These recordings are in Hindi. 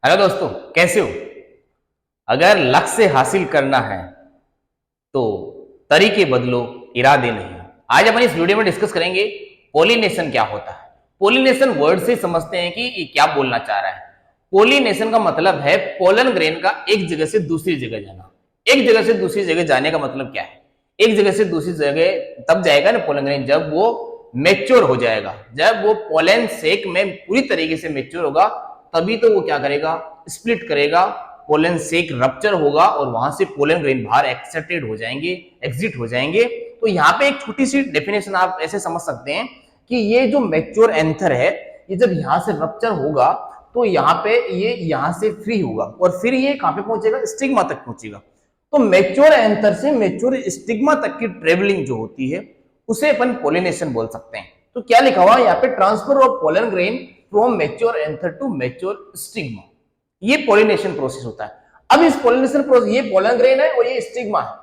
हेलो दोस्तों, कैसे हो। अगर लक्ष्य हासिल करना है तो तरीके बदलो, इरादे नहीं। आज अपन इस वीडियो में डिस्कस करेंगे पोलिनेशन क्या होता है। पोलिनेशन वर्ड से समझते हैं कि ये क्या बोलना चाह रहा है। पोलिनेशन का मतलब है पोलन ग्रेन का एक जगह से दूसरी जगह जाना। एक जगह से दूसरी जगह जाने का मतलब क्या है? एक जगह से दूसरी जगह तब जाएगा ना पोलन ग्रेन, जब वो मेच्योर हो जाएगा, जब वो पोलन सेक में पूरी तरीके से मेच्योर होगा, तभी तो वो क्या करेगा, स्प्लिट करेगा, पोलन सेक रप्चर होगा और वहां से पोलन ग्रेन बाहर एक्सेप्टेड हो जाएंगे, एग्जिट हो जाएंगे। तो यहाँ पे एक छोटी सी डेफिनेशन आप ऐसे समझ सकते हैं कि ये जो मैच्योर एंथर है, ये जब यहाँ से रप्चर होगा तो यहाँ पे ये यहाँ से फ्री होगा और फिर ये कहां पे पहुंचेगा, स्टिग्मा तक पहुंचेगा। तो मैच्योर एंथर से मैच्योर स्टिग्मा तक की ट्रेवलिंग जो होती है उसे अपन पोलिनेशन बोल सकते हैं। तो क्या लिखा हुआ यहाँ पे, transfer of pollen grain from mature anther to mature stigma, ये पोलिनेशन प्रोसेस होता है। अब इस पोलिनेशन प्रोसेस, ये पोलन ग्रेन है और ये स्टिग्मा है,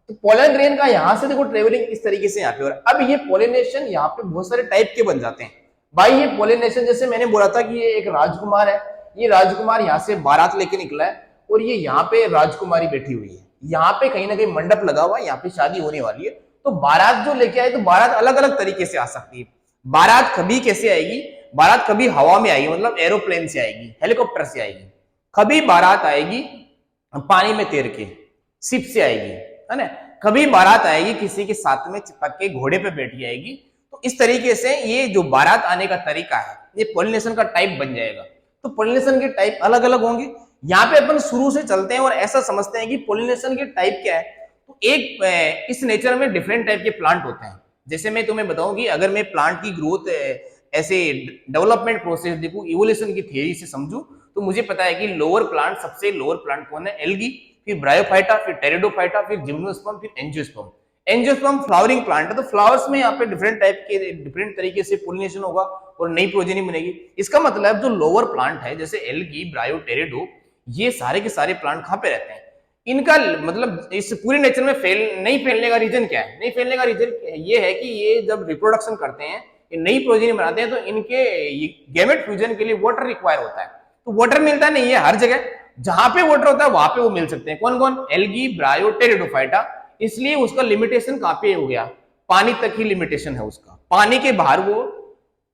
तो पोलन ग्रेन का यहां से देखो ट्रेवलिंग इस तरीके से यहाँ पे हो रहा है। अब ये पोलिनेशन यहाँ पे बहुत सारे टाइप के बन जाते हैं भाई। ये पोलिनेशन जैसे मैंने बोला था कि ये एक राजकुमार है, ये राजकुमार यहाँ से बारात लेके निकला है और ये यहाँ पे राजकुमारी बैठी हुई है, यहाँ पे कहीं ना कहीं मंडप लगा हुआ है, यहाँ पे शादी होने वाली है। तो बारात जो लेके आए, तो बारात अलग अलग तरीके से आ सकती है। बारात कभी कैसे आएगी, बारात कभी हवा में आएगी, मतलब एरोप्लेन से आएगी, हेलीकॉप्टर से आएगी। कभी बारात आएगी पानी में तैर के, शिप से आएगी, है ना। कभी बारात आएगी किसी के साथ में चिपक के घोड़े पे बैठी आएगी। तो इस तरीके से ये जो बारात आने का तरीका है, ये पोलिनेशन का टाइप बन जाएगा। तो पोलिनेशन के टाइप अलग अलग होंगे। यहाँ पे अपन शुरू से चलते हैं और ऐसा समझते हैं कि पोलिनेशन के टाइप क्या है। तो एक इस नेचर में डिफरेंट टाइप के प्लांट होते हैं। जैसे मैं तुम्हें बताऊं कि अगर मैं प्लांट की ग्रोथ ऐसे डेवलपमेंट प्रोसेस देखूं, इवोल्यूशन की थियरी से समझूं, तो मुझे पता है कि लोअर प्लांट, सबसे लोअर प्लांट कौन है, एल्गी, फिर ब्रायोफाइटा, फिर टेरिडोफाइटा, फिर जिम्नोस्पर्म, फिर एंजियोस्पर्म। एंजियोस्पर्म फ्लावरिंग प्लांट है, तो फ्लावर्स में यहाँ पे डिफरेंट टाइप के डिफरेंट तरीके से पोलिनेशन होगा और नई प्रोजेनी बनेगी। इसका मतलब जो लोअर प्लांट है जैसे एल्गी, ब्रायो, टेरिडो, ये सारे के सारे प्लांट कहाँ पे रहते हैं, इनका मतलब इस पूरे नेचर में नहीं फैलने का रीजन क्या है? नहीं फैलने का रीजन ये है कि ये जब रिप्रोडक्शन करते हैं, नई प्रोजेनी बनाते हैं, तो इनके गैमेट फ्यूजन के लिए वाटर रिक्वायर होता है। तो वाटर मिलता नहीं है हर जगह, जहां पे वाटर होता है वहां पे वो मिल सकते हैं। कौन कौन? Algae, ब्रायो, pteridophyta. इसलिए उसका लिमिटेशन कहां पे हो गया, पानी तक ही लिमिटेशन है उसका, पानी के बाहर वो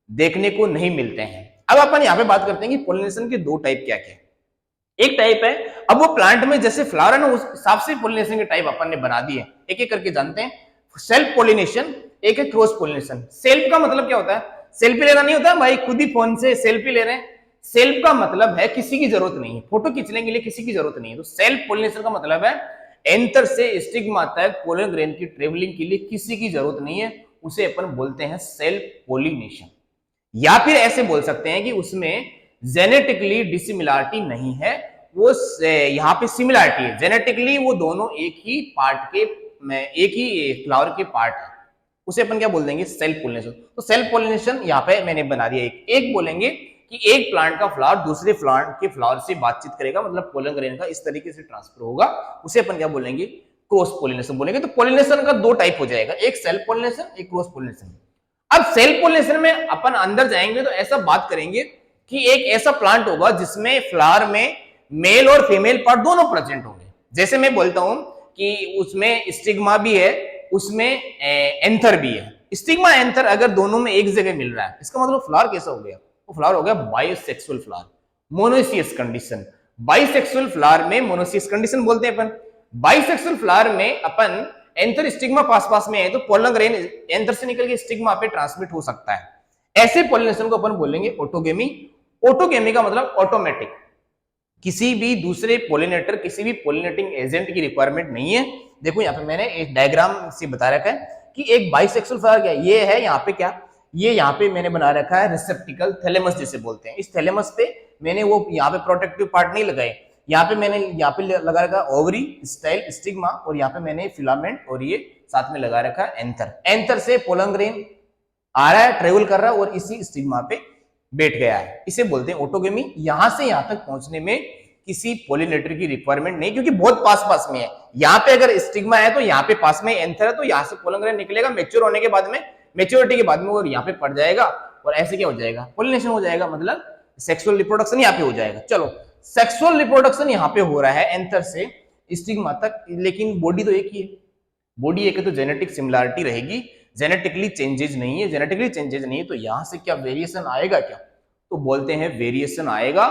देखने को नहीं मिलते हैं। अब अपन यहाँ पे बात करते हैं कि पोलिनेशन के दो टाइप क्या क्या। एक टाइप है, अब वो प्लांट में जैसे फ्लावर है ना, उस हिसाब से पोलिनेशन के टाइप अपन ने बना दिए, एक एक करके जानते हैं। सेल्फ पोलिनेशन, एक है क्रॉस पोलिनेशन। सेल्फ का मतलब क्या होता है? सेल्फी लेना नहीं होता भाई, खुद ही फोन से सेल्फी ले रहे हैं। सेल्फ का मतलब है किसी की जरूरत नहीं है, फोटो खींचने के लिए किसी की जरूरत नहीं है। तो सेल्फ पोलिनेशन का मतलब है एंथर से स्टिग्मा तक पोलन ग्रेन की ट्रेवलिंग के लिए किसी की जरूरत नहीं है, उसे अपन बोलते हैं सेल्फ पोलिनेशन। या फिर ऐसे बोल सकते हैं कि उसमें जेनेटिकली डिसिमिलरिटी नहीं है, वो यहाँ पे सिमिलरिटी है। जेनेटिकली वो दोनों एक ही पार्ट के, एक ही फ्लावर के पार्ट है, उसे अपन क्या बोल देंगे, सेल्फ पोलिनेशन। तो सेल्फ पोलिनेशन यहाँ पे मैंने बना दिया एक बोलेंगे कि एक प्लांट का फ्लावर दूसरे प्लांट के फ्लावर से बातचीत करेगा, मतलब पोलन ग्रेन का इस तरीके से ट्रांसफर होगा, उसे अपन क्या बोलेंगे, क्रॉस पोलिनेशन बोलेंगे। तो पोलिनेशन का दो टाइप हो जाएगा, एक सेल्फ पोलिनेशन, एक क्रॉस पोलिनेशन। अब सेल्फ पोलिनेशन में अपन अंदर जाएंगे तो ऐसा बात करेंगे कि एक ऐसा प्लांट होगा जिसमें फ्लावर में मेल और फीमेल पार्ट दोनों प्रेजेंट होंगे। जैसे मैं बोलता हूं कि उसमें स्टिग्मा भी है, उसमें एंथर भी है। स्टिग्मा एंथर अगर दोनों में एक जगह मिल रहा है, इसका मतलब फ्लावर कैसा हो गया, वो फ्लावर हो गया bisexual flower, monoecious condition. Bisexual flower में मोनोसियस कंडीशन बोलते हैं अपन। बाइसेक्सुअल फ्लावर में अपन एंथर स्टिग्मा पास पास में है, तो पोलन ग्रेन एंथर से निकल के स्टिग्मा पे ट्रांसमिट हो सकता है। ऐसे पोलिनेशन को अपन बोलेंगे ऑटोगेमी। ऑटोगेमी का मतलब ऑटोमेटिक, किसी भी दूसरे पोलिनेटर, किसी भी पोलिनेटिंग एजेंट की रिक्वायरमेंट नहीं है। देखो यहाँ पे मैंने एक डायग्राम से बता रखा है कि एक बाइसेक्सुअल फ्लावर क्या है, ये है यहाँ पे क्या, ये यहाँ पे मैंने बना रखा है रिसेप्टिकल, थैलेमस जिसे बोलते हैं। इस थैलेमस पे मैंने वो यहाँ पे प्रोटेक्टिव पार्ट नहीं लगाए, यहाँ पे मैंने यहाँ पे लगा रखा ओवरी, स्टाइल, स्टिग्मा, और यहाँ पे मैंने फिलामेंट, और ये साथ में लगा रखा है एंथर। एंथर से पोलन ग्रेन आ रहा है, ट्रेवल कर रहा है और इसी स्टिग्मा पे बैठ गया है, इसे बोलते हैं ऑटोगेमी। यहां से यहां तक पहुंचने में किसी पोलिनेटर की रिक्वायरमेंट नहीं, क्योंकि बहुत पास पास में है। यहाँ पे अगर स्टिग्मा है तो यहाँ पे पास में एंथर है, तो यहाँ से पोलन ग्रेन निकलेगा, मैच्योर होने के बाद में, मैच्योरिटी के बाद में वो यहाँ पे पड़ जाएगा और ऐसे क्या हो जाएगा, पोलिनेशन हो जाएगा, मतलब सेक्सुअल रिप्रोडक्शन यहाँ पे हो जाएगा। चलो सेक्सुअल रिप्रोडक्शन यहाँ पे हो रहा है एंथर से स्टिग्मा तक, लेकिन बॉडी तो एक ही है। बॉडी एक है तो जेनेटिक सिमिलरिटी रहेगी, जेनेटिकली चेंजेस नहीं है। जेनेटिकली चेंजेस नहीं है तो यहां से क्या वेरिएशन आएगा क्या? तो बोलते हैं वेरिएशन आएगा,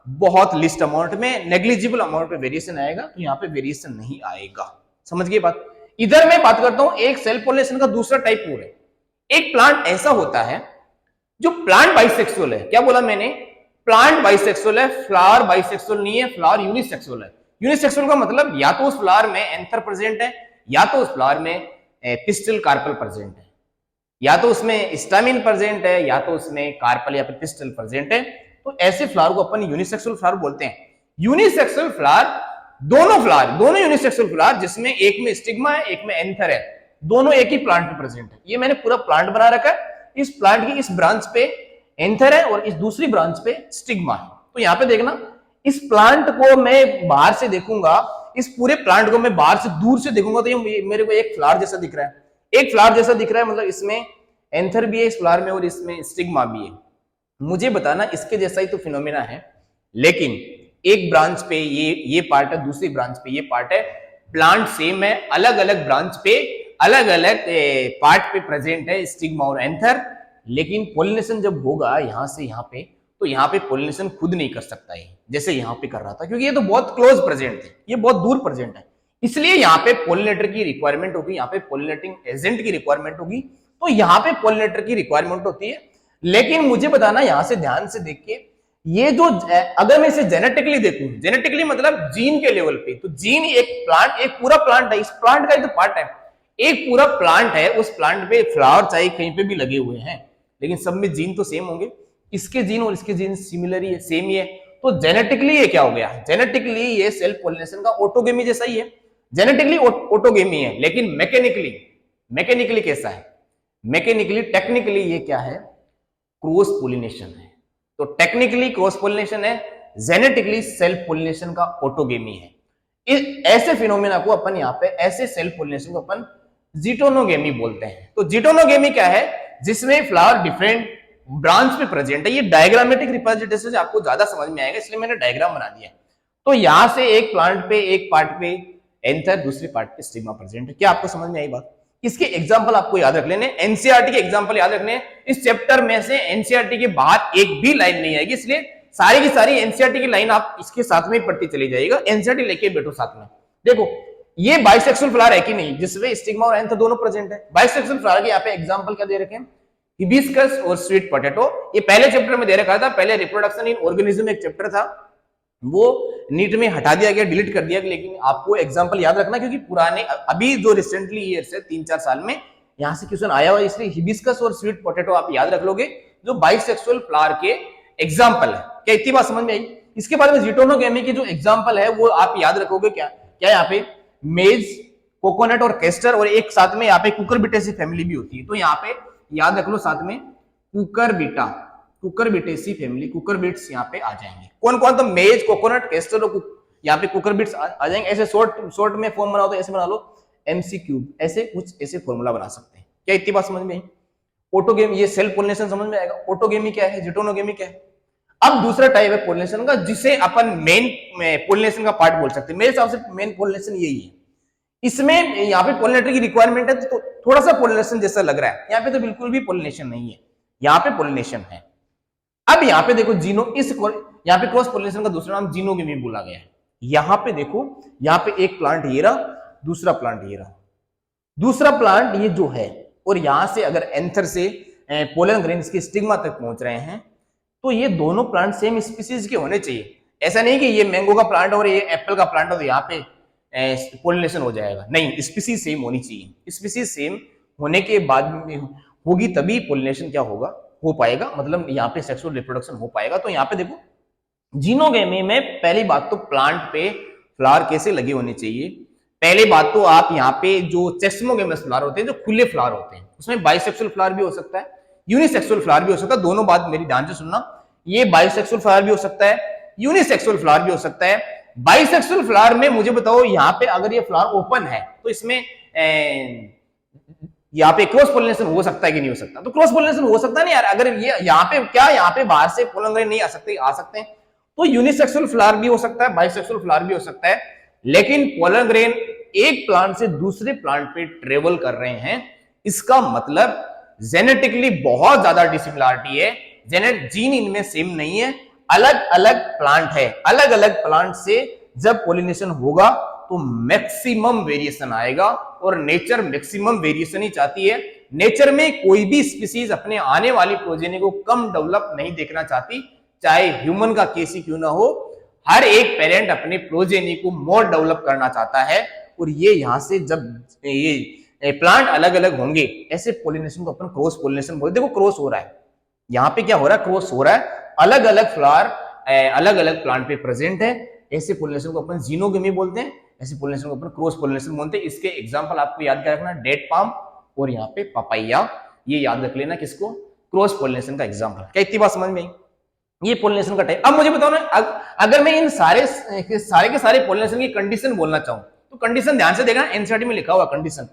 बहुत लिस्ट अमाउंट में, नेग्लिजिबल अमाउंट में वेरिएशन आएगा, तो यहाँ पे वेरिएशन नहीं आएगा। समझ गए बात? इधर मैं बात करता हूं एक सेल पॉलिनेशन का दूसरा टाइप और है। एक प्लांट ऐसा होता है जो प्लांट बाइसेक्सुअल है। क्या बोला मैंने? प्लांट बाइसेक्सुअल है, फ्लावर बाइसेक्सुअल नहीं है, फ्लावर यूनिसेक्सुअल है। यूनिसेक्सुअल का मतलब या तो उस फ्लावर में एंथर प्रेजेंट है, या तो उस फ्लावर में पिस्टल कार्पल प्रेजेंट है, या तो उसमें स्टामिन प्रेजेंट है, या तो उसमें कार्पल या फिर पिस्टल प्रेजेंट है। तो ऐसे फ्लावर को अपन यूनिसेक्सुअल फ्लावर बोलते हैं। यूनिसेक्सुअल फ्लावर, दोनों यूनिसेक्सुअल फ्लावर जिसमें एक में स्टिग्मा है, एक में एंथर है, दोनों एक ही प्लांट में प्रेजेंट है। ये मैंने पूरा प्लांट बना रखा है। इस प्लांट की इस ब्रांच पे एंथर है और इस दूसरी ब्रांच पे स्टिग्मा है। तो यहाँ पे देखना, इस प्लांट को मैं बाहर से देखूंगा, इस पूरे प्लांट को मैं बाहर से दूर से देखूंगा तो ये मेरे को एक फ्लावर जैसा दिख रहा है। एक फ्लावर जैसा दिख रहा है मतलब इसमें एंथर भी है इस फ्लावर में और इसमें स्टिग्मा भी है। मुझे बताना इसके जैसा ही तो फिनोमेना है, लेकिन एक ब्रांच पे ये पार्ट है, दूसरी ब्रांच पे ये पार्ट है। प्लांट सेम है, अलग अलग ब्रांच पे अलग अलग पार्ट पे प्रेजेंट है स्टिग्मा और एंथर। लेकिन पोलिनेशन जब होगा यहां से यहां पे, तो यहाँ पे पोलिनेशन खुद नहीं कर सकता है जैसे यहाँ पे कर रहा था, क्योंकि ये तो बहुत क्लोज प्रेजेंट थे, ये बहुत दूर प्रेजेंट है। इसलिए यहाँ पे पोलिनेटर की रिक्वायरमेंट होगी, यहाँ पे पोलिनेटिंग एजेंट की रिक्वायरमेंट होगी, तो यहाँ पे पोलिनेटर की रिक्वायरमेंट होती है। लेकिन मुझे बताना यहां से ध्यान से देख के, ये जो अगर मैं इसे जेनेटिकली देखूं, जेनेटिकली मतलब जीन के लेवल पे, तो जीन एक प्लांट, एक पूरा प्लांट है, इस प्लांट का ही तो पार्ट है, एक पूरा प्लांट है, उस प्लांट पे फ्लावर चाहे कहीं पे भी लगे हुए हैं, लेकिन सब में जीन तो सेम होंगे। इसके जीन और इसके जीन सिमिलर ही है, सेम ही है। तो जेनेटिकली ये क्या हो गया? जेनेटिकली ये सेल्फ पॉलिनेशन का ऑटोगेमी जैसा ही है, जेनेटिकली ऑटोगेमी है। लेकिन मैकेनिकली कैसा है? मैकेनिकली टेक्निकली ये क्या है? क्रॉस पोलिनेशन है। तो टेक्निकली क्रॉस पोलिनेशन है, जेनेटिकली सेल्फ पोलिनेशन का ऑटोगेमी है। ऐसे फिनोमेना को अपन यहाँ पे, ऐसे सेल्फ पोलिनेशन को अपन जीटोनोगेमी बोलते हैं। तो जीटोनोगेमी क्या है? जिसमें फ्लावर डिफरेंट ब्रांच में प्रेजेंट है। ये डायग्रामेटिक रिप्रेजेंटेशन से आपको ज्यादा समझ में आएगा, इसलिए मैंने डायग्राम बना दिया। तो यहां से एक प्लांट पे, एक पार्ट पे एंथर, दूसरे पार्ट पे स्टिग्मा प्रेजेंट है। क्या आपको समझ में आई बात? इसके एग्जांपल आपको याद रख लेने, एनसीईआरटी के एग्जांपल याद रखने। इस चैप्टर में से एनसीईआरटी के बाहर एक भी लाइन नहीं आएगी, इसलिए सारी की सारी एनसीईआरटी की लाइन आप इसके साथ में पढ़ती चली जाएगा। एनसीईआरटी लेके बैठो साथ में। देखो ये बाइसेक्सुअल फ्लावर है कि नहीं, जिसमें स्टिग्मा और एंथर दोनों प्रेजेंट है। बाइसेक्सुअल फ्लावर के यहाँ पे एग्जांपल क्या दे रखे हैं? हिबिस्कस और स्वीट पोटैटो। ये पहले चैप्टर में दे रखा था, पहले रिप्रोडक्शन इन ऑर्गेनिज्म एक चैप्टर था, वो नीट में हटा दिया गया, डिलीट कर दिया गया। लेकिन आपको एग्जांपल याद रखना, क्योंकि पुराने अभी जो रिसेंटली ईयर से 3-4 साल में यहां से क्वेश्चन आया हुआ, इसलिए हिबिस्कस और स्वीट पोटैटो आप याद रख लोगे, जो बाइसेक्सुअल फ्लावर के एग्जाम्पल है। क्या इतनी बात समझ में आई? इसके बाद में जीटोनोगेमी के जो एग्जाम्पल है वो आप याद रखोगे। क्या क्या यहाँ पे? मेज, कोकोनट और केस्टर, और एक साथ में यहाँ पे कुकुरबिटेसी फैमिली भी होती है। तो यहाँ पे याद रख लो साथ में कुकुरबिटेसी फैमिली, कुकुरबिट्स यहाँ पे आ जाएंगे। कौन कौन? तो मेज, कोकोनट, केस्टर और यहाँ पे कुकुरबिट्स आ जाएंगे। ऐसे शॉर्ट में फॉर्म बनाओ तो ऐसे बना लो, MC3, ऐसे कुछ ऐसे फॉर्मूला बना सकते हैं। क्या इतनी बात समझ में आई? ऑटोगेमी, ये सेल्फ पोलिनेशन समझ में आएगा। ऑटोगेमी क्या है, जीटोनोगेमी क्या है। अब दूसरा टाइप है पोलिनेशन का, जिसे अपन मेन पोलिनेशन का पार्ट बोल सकते हैं। मेरे हिसाब से मेन पोलिनेशन यही है। इसमें यहाँ पे पोलिनेटर की रिक्वायरमेंट है, तो थोड़ा सा पोलिनेशन जैसा लग रहा है। यहाँ पे तो बिल्कुल भी पोलिनेशन नहीं है, यहाँ पे पोलिनेशन है। अब यहाँ पे देखो यहाँ पे क्रॉस पोलिनेशन का दूसरा नाम जीनोगेमी बोला गया है। यहाँ पे देखो, यहाँ पे एक प्लांट ये रहा, दूसरा प्लांट ये रहा, दूसरा प्लांट ये जो है, और यहां से अगर एंथर से पोलन ग्रेन्स के स्टिग्मा तक पहुंच रहे हैं, तो ये दोनों प्लांट सेम स्पीसीज के होने चाहिए। ऐसा नहीं कि ये मैंगो का प्लांट और ये एप्पल का प्लांट हो तो यहाँ पे पोलिनेशन हो जाएगा, नहीं, स्पीसीज सेम होनी चाहिए। स्पीसीज सेम होने के बाद में होगी तभी पोलिनेशन क्या होगा, हो पाएगा, मतलब यहाँ पे सेक्सुअल रिप्रोडक्शन हो पाएगा। तो यहाँ पे देखो जीनोगेमी में पहली बात तो प्लांट पे फ्लावर कैसे लगे होने चाहिए। पहली बात तो आप यहाँ पे जो चेस्मोगेमस फ्लावर होते हैं, जो खुले फ्लावर होते हैं, उसमें बाइसेक्सुअल फ्लावर भी हो सकता है, यूनिसेक्सुअल फ्लावर भी हो सकता है। दोनों बात मेरी ध्यान से सुनना, ये बाइसेक्सुअल फ्लावर भी हो सकता है, यूनिसेक्सुअल फ्लावर भी हो सकता है। बाइसेक्सुअल फ्लावर में मुझे बताओ, यहाँ पे अगर ये फ्लावर ओपन है तो इसमें यहाँ पे क्रॉस पोलिनेशन हो सकता है कि नहीं हो सकता? तो क्रॉस पोलिनेशन हो सकता है नहीं यार। अगर ये यहाँ पे क्या, यहाँ पे बाहर से पोलन ग्रेन नहीं आ सकते? आ सकते हैं। तो यूनिसेक्सुअल फ्लावर भी हो सकता है, बाइसेक्सुअल फ्लावर भी हो सकता है, लेकिन पोलन ग्रेन एक प्लांट से दूसरे प्लांट पे ट्रेवल कर रहे हैं, इसका मतलब जेनेटिकली बहुत ज्यादा डिसिमिलरिटी है, जेनेट जीन इनमें सेम नहीं है, अलग अलग प्लांट है। अलग अलग प्लांट से जब पोलिनेशन होगा तो मैक्सिमम वेरिएशन आएगा, और नेचर मैक्सिमम वेरिएशन ही चाहती है। नेचर में कोई भी स्पीसीज अपने आने वाली प्रोजेनी को कम डेवलप नहीं देखना चाहती, चाहे ह्यूमन का केस ही क्यों ना हो। हर एक पेरेंट अपने प्रोजेनी को मोर डेवलप करना चाहता है, और ये यहां से जब ये प्लांट अलग अलग होंगे, ऐसे पोलिनेशन को अपन क्रॉस पोलिनेशन बोलते हैं। देखो क्रॉस हो रहा है, यहाँ पे क्या हो रहा है, क्रॉस हो रहा है, अलग अलग फ्लावर अलग अलग प्लांट पे प्रेजेंट है, ऐसे पोलिनेशन को अपन जीनोगेमी बोलते हैं, ऐसे पोलिनेशन को अपन क्रॉस पोलिनेशन बोलते हैं। इसके एग्जांपल आपको याद क्या रखना, डेट पाम और यहाँ पे पपाइया, ये याद रख लेना किसको, क्रॉस पोलिनेशन का एग्जांपल। क्या इतनी बात समझ में आई? ये पोलिनेशन का टाइप। अब मुझे बताओ ना, अगर मैं इन सारे के सारे पोलिनेशन की कंडीशन बोलना चाहूं तो कंडीशन ध्यान से देखना, एनसीईआरटी में लिखा हुआ कंडीशन,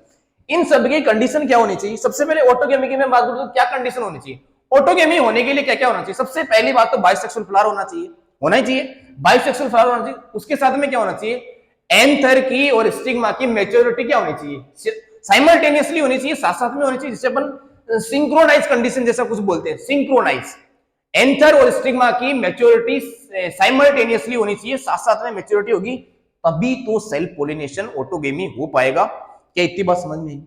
इन सब की कंडीशन क्या होनी चाहिए। सबसे पहले ऑटोगेमी की मैं बात करूं तो क्या कंडीशन होनी चाहिए, ऑटोगेमी होने के लिए क्या क्या होना चाहिए। सबसे पहली बात तो बाइसेक्सुअल फ्लावर होना चाहिए, होना ही चाहिए, बाइसेक्सुअल फ्लावर होना चाहिए। उसके साथ में क्या होना चाहिए, एंथर की और स्टिग्मा की मैच्योरिटी क्या होनी चाहिए, साइमल्टेनियसली होनी चाहिए, साथ साथ में होनी चाहिए, जिसे अपन सिंक्रोनाइज कंडीशन जैसा कुछ बोलते हैं, सिंक्रोनाइज। एंथर और स्टिग्मा की मैच्योरिटी साइमल्टेनियसली होनी चाहिए, साथ साथ में मैच्योरिटी होगी, तभी तो सेल्फ पोलिनेशन ऑटोगेमी हो पाएगा। क्या इतनी बात समझ में आई?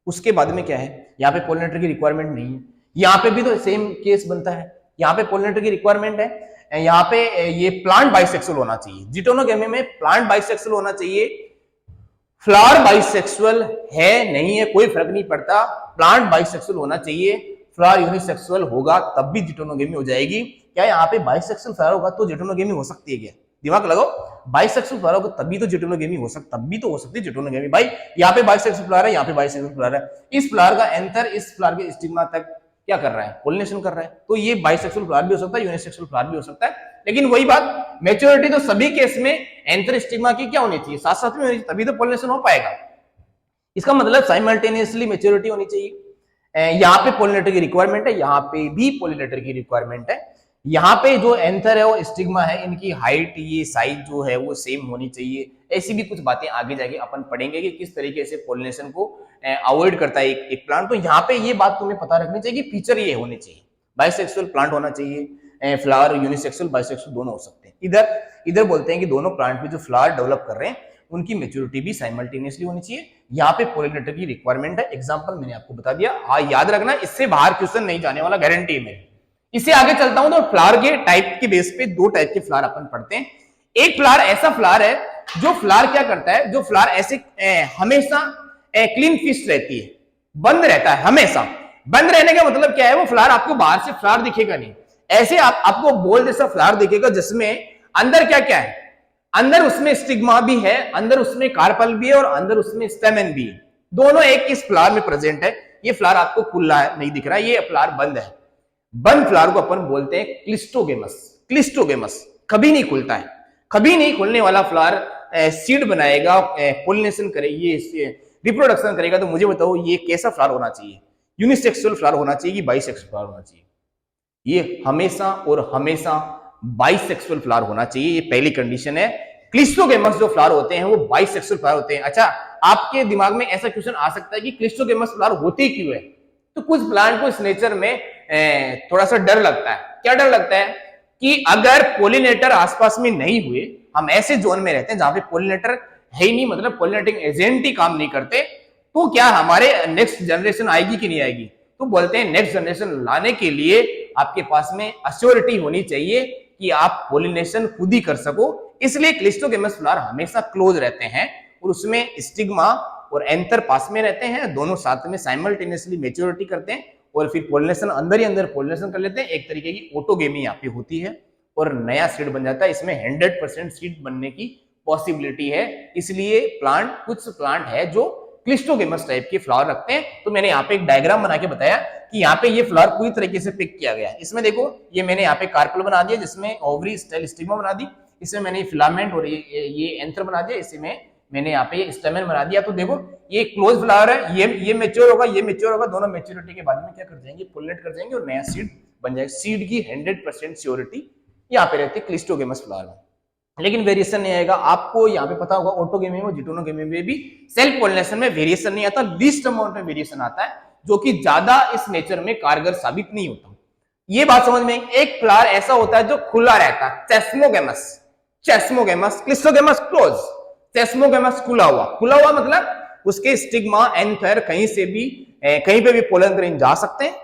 उसके बाद में क्या है, यहाँ पे पोलिनेटर की रिक्वायरमेंट नहीं है, यहाँ पे भी तो सेम केस बनता है, यहाँ पे पोलिनेटर की रिक्वायरमेंट है, यहाँ पे ये प्लांट बाइसेक्सुअल होना चाहिए, जिटोनोगेमी में प्लांट बाइसेक्सुअल होना चाहिए। फ्लावर बाइसेक्सुअल है नहीं है कोई फर्क नहीं पड़ता, प्लांट बाइसेक्सुअल होना चाहिए। फ्लावर यूनिसेक्सुअल होगा तब भी जिटोनोगेमी हो जाएगी। क्या यहाँ पे बाइसेक्सुअल फ्लावर होगा तो जिटोनोगेमी हो सकती है क्या? दिमाग लगाओ, बाइसेक्सुअल फ्लावर होगा तभी तो जिटोनोगेमी हो सकती, तब भी तो हो सकती है जिटोनोगेमी। भाई यहाँ पे बाइसेक्सुअल फ्लावर है, यहाँ पे बाइसेक्सुअल फ्लावर है, इस फ्लावर का एंथर इस फ्लावर के स्टिग्मा तक क्या कर रहा है, पोलिनेशन कर रहा है, तो ये बाइसेक्सुअल फ्लावर भी हो सकता है, यूनिसेक्सुअल फ्लावर भी हो सकता है। लेकिन वही बात, मैच्योरिटी तो सभी केस में एंथर स्टिग्मा की क्या होनी चाहिए, साथ साथ में होनी चाहिए, तभी तो पोलिनेशन हो पाएगा। इसका मतलब साइमल्टेनियसली मैच्योरिटी होनी चाहिए। यहाँ पे पोलिनेटर की रिक्वायरमेंट है, यहाँ पे भी पोलिनेटर की रिक्वायरमेंट है। यहाँ पे जो एंथर है वो स्टिग्मा है, इनकी हाइट, ये साइज जो है वो सेम होनी चाहिए। ऐसी भी कुछ बातें आगे जाके अपन पढ़ेंगे कि किस तरीके से पोलिनेशन को अवॉइड करता है एक प्लांट। तो यहाँ पे ये बात तुम्हें पता रखनी चाहिए कि फीचर ये होने चाहिए, बाइसेक्सुअल प्लांट होना चाहिए, फ्लावर यूनिसेक्सुअल बाइसेक्सुअल दोनों हो सकते हैं। इधर बोलते हैं कि दोनों प्लांट में जो फ्लावर डेवलप कर रहे हैं उनकी मैच्योरिटी भी साइमल्टेनियसली होनी चाहिए। यहाँ पे पोलिनेटर की रिक्वायरमेंट है, एग्जांपल मैंने आपको बता दिया। हाँ याद रखना, इससे बाहर क्वेश्चन नहीं जाने वाला, गारंटी है मेरी। इससे आगे चलता हूं तो फ्लावर के टाइप के बेस पे दो टाइप के फ्लावर अपन पढ़ते हैं। एक फ्लावर ऐसा फ्लावर है जो फ्लावर क्या करता है, जो फ्लावर ऐसे हमेशा क्लीन फिस्ट रहती है, बंद रहता है, हमेशा बंद रहने का मतलब क्या है, वो फ्लावर आपको बाहर से फ्लावर दिखेगा नहीं, ऐसे आपको बॉल जैसा फ्लावर दिखेगा जिसमें अंदर क्या क्या है, अंदर उसमें स्टिग्मा भी है, अंदर उसमें कार्पल भी है और अंदर उसमें स्टेमेन भी है, दोनों एक इस फ्लावर में प्रेजेंट है। ये फ्लावर आपको खुला है नहीं दिख रहा है, ये फ्लावर बंद है। बंद फ्लावर को अपन बोलते हैं क्लिस्टोगेमस। क्लिस्टोगेमस कभी नहीं खुलता है, कभी नहीं खुलने वाला फ्लावर सीड बनाएगा, पोलिनेशन करेगी, रिप्रोडक्शन करेगा। तो मुझे बताओ ये कैसा फ्लावर होना चाहिए, यूनिसेक्सुअल फ्लावर होना चाहिए कि बाइसेक्सुअल फ्लावर होना चाहिए? ये हमेशा और हमेशा बाइसेक्सुअल फ्लावर होना चाहिए, ये पहली कंडीशन है। क्लिस्टोगेमस जो फ्लावर होते हैं वो बाइसेक्सुअल फ्लावर होते हैं। अच्छा, आपके दिमाग में ऐसा क्वेश्चन आ सकता है कि क्लिस्टोगेमस फ्लावर होते क्यों है? तो कुछ प्लांट को इस नेचर में थोड़ा सा डर लगता है। क्या डर लगता है कि अगर पोलिनेटर आसपास में नहीं हुए, हम ऐसे जोन में रहते हैं जहां पे पोलिनेटर है ही नहीं, मतलब पोलिनेटिंग एजेंट ही काम नहीं करते, तो क्या हमारे नेक्स्ट जनरेशन आएगी कि नहीं आएगी? तो बोलते हैं नेक्स्ट जनरेशन लाने के लिए आपके पास में अश्योरिटी होनी चाहिए कि आप पोलिनेशन खुद ही कर सको। इसलिए क्लिस्टोगेमस फ्लावर हमेशा क्लोज रहते हैं और उसमें स्टिग्मा और एंथर पास में रहते हैं, दोनों साथ में साइमल्टेनियसली मैच्योरिटी करते हैं और फिर पोलिनेशन अंदर ही अंदर पोलिनेशन कर लेते हैं। एक तरीके की ऑटोगेमी यहाँ पे होती है और नया सीड बन जाता है। इसमें 100% सीड बनने की पॉसिबिलिटी है। इसलिए कुछ प्लांट है जो क्लिस्टोगेमस टाइप के फ्लावर रखते हैं। तो मैंने यहाँ पे एक डायग्राम बना के बताया कि यहाँ पे ये फ्लावर पूरी तरीके से पिक किया गया है। इसमें देखो, ये मैंने यहाँ पे कार्पल बना दिया, जिसमें ओवरी स्टाइल स्टिग्मा बना दी, इसमें मैंने फिलामेंट और ये एंथर बना दिया, इसमें मैंने यहाँ पे स्टेमेन बना दिया। तो देखो ये क्लोज फ्लावर है, ये मैच्योर होगा, ये मैच्योर होगा, दोनों मैच्योरिटी के बाद में क्या कर जाएंगे, पोलिनेट कर जाएंगे और नया सीड बन जाएगा। सीड की 100% श्योरिटी यहाँ पे रहती है क्लिस्टोगेमस फ्लावर में, लेकिन वेरिएशन नहीं आएगा। आपको यहाँ पे पता होगा ऑटोगेमी में, जिटोनोगेमी में भी सेल्फ पॉलिनेशन में वेरिएशन नहीं आता, लीस्ट अमाउंट में वेरिएशन आता है, जो कि ज्यादा इस नेचर में कारगर साबित नहीं होता। ये बात समझ में। एक फ्लावर ऐसा होता है जो खुला रहता है, chasmogamous, chasmogamous, cleistogamous close, chasmogamous खुला हुआ। खुला हुआ मतलब उसके स्टिग्मा एंथर कहीं से भी कहीं पे भी पोलन ग्रेन जा सकते हैं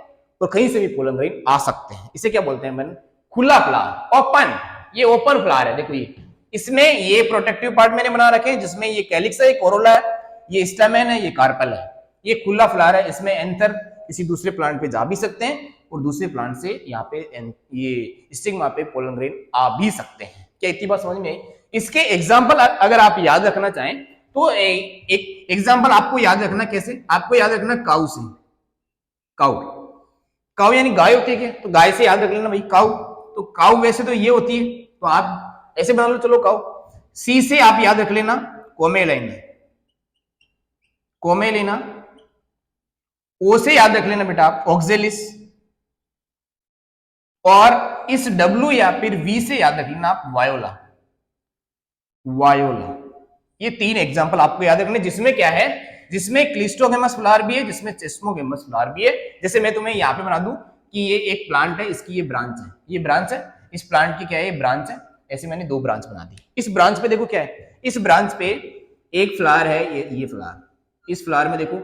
और कहीं से भी पोलन ग्रेन आ सकते हैं। इसे क्या बोलते हैं मैंने? खुला फ्लावर, ओपन। ये ओपन फ्लावर है, देखो ये, इसमें ये प्रोटेक्टिव पार्ट मैंने बना रखे हैं, जिसमें ये कैलिक्स है, ये कोरोला है, ये स्टेमेन है, ये कार्पेल है। ये खुला फ्लावर है, इसमें एंथर किसी दूसरे प्लांट पे जा भी सकते हैं और दूसरे प्लांट से यहाँ पे ये स्टिग्मा पे पोलन ग्रेन आ भी सकते हैं। क्या इतनी बात समझ में आई? इसके एग्जाम्पल अगर आप याद रखना चाहें तो एक एग्जाम्पल आपको याद रखना, कैसे? आपको याद रखना काऊ से। काऊ, काऊ यानी गाय होती है, तो गाय से याद रख लेना भाई काऊ। तो काऊ वैसे तो ये होती है, तो आप ऐसे बना लो, चलो काऊ। सी से आप याद रख लेना कोमेलिना, कोमेलिना। ओ से याद रख लेना बेटा आप ऑक्जेलिस, और इस डब्ल्यू या फिर वी से याद रख लेना आप वायोला, वायोला। ये तीन एग्जांपल आपको याद रखने, जिसमें क्या है, जिसमें क्लिस्टोगेमस फ्लावर भी है, जिसमें चेस्मोगेमस फ्लावर भी है। जैसे मैं तुम्हें यहां पे बना दूं कि ये एक प्लांट है, इसकी ये ब्रांच है, ये ब्रांच है, इस प्लांट की क्या है, ये ब्रांच है। ऐसे मैंने दो ब्रांच बना दी। इस ब्रांच पे देखो क्या है, इस ब्रांच पे एक फ्लावर है, ये फ्लावर। इस फ्लावर में देखो